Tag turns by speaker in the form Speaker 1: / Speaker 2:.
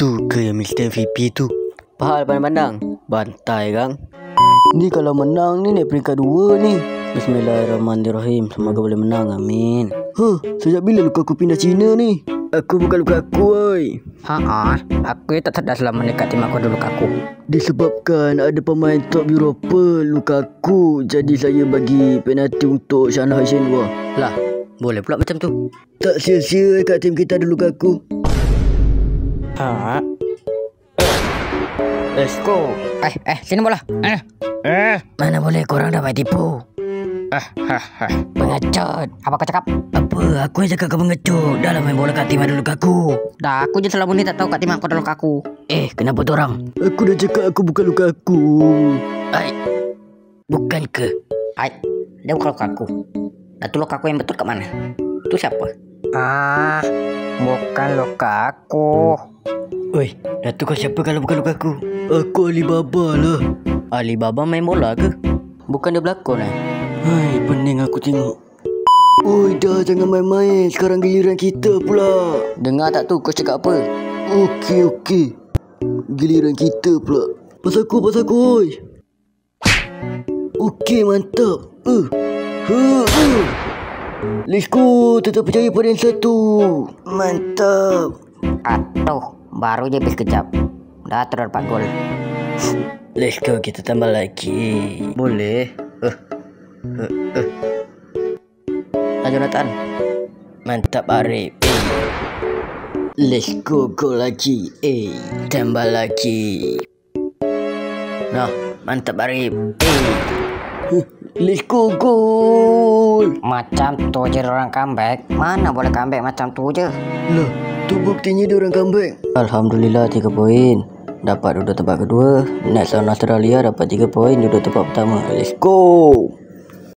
Speaker 1: Tu ke yang Mr. MVP tu?
Speaker 2: Pahal pandang-pandang. Bantai kang.
Speaker 1: Ni kalau menang ni naik peringkat 2 ni. Bismillahirrahmanirrahim. Semoga boleh menang. Amin. Sejak bila Lukaku pindah Cina ni? Aku bukan Lukaku, oi.
Speaker 2: Aku tak sedar selama dekat tim aku ada Lukaku.
Speaker 1: Disebabkan ada pemain top Eropah Lukaku, jadi saya bagi penalti untuk Shanghai Shenhua.
Speaker 2: Lah, boleh pula macam tu.
Speaker 1: Tak sia-sia kat tim kita ada Lukaku.
Speaker 2: Let's go. Sini bola. Mana boleh korang dapat tipu. Pengecut. Apa kau cakap?
Speaker 1: Apa? Aku yang cakap kau pengecut. Dah lah main bola kat tim ada Lukaku.
Speaker 2: Dah, aku je selama ni tak tahu kat tim aku ada Lukaku.
Speaker 1: Kenapa tu orang? Aku dah cakap aku bukan Lukaku.
Speaker 2: Bukan ke? Dia bukan Lukaku. Dah tu Lukaku yang betul kat mana? Tu siapa? Bukan Lukaku.
Speaker 1: Oi, Datuk kau siapa kalau bukan Lukaku? Aku Alibaba lah.
Speaker 2: Alibaba main bola ke? Bukan dia berlakon
Speaker 1: Hai, pening aku tengok. Oi, dah jangan main-main. Sekarang giliran kita pula.
Speaker 2: Dengar tak tu kau cakap apa?
Speaker 1: Okey. Giliran kita pula. Pasal aku, oi. Okey, mantap. Let's go. Tetap percaya pada yang satu. Mantap.
Speaker 2: Baru je habis kejap. Dah terus dapat gol.
Speaker 1: Let's go, kita tambah lagi.
Speaker 2: Boleh. Jonathan.
Speaker 1: Mantap Arif. Let's go, gol lagi. Tambah lagi.
Speaker 2: Nah, mantap Arif.
Speaker 1: Let's go, gol.
Speaker 2: Macam tu je orang comeback. Mana boleh comeback macam tu je.
Speaker 1: Lah, tu buktinya dia orang comeback.
Speaker 2: Alhamdulillah 3 poin. Dapat duduk tempat kedua. Next lawan Australia dapat 3 poin, duduk tempat pertama.
Speaker 1: Let's go.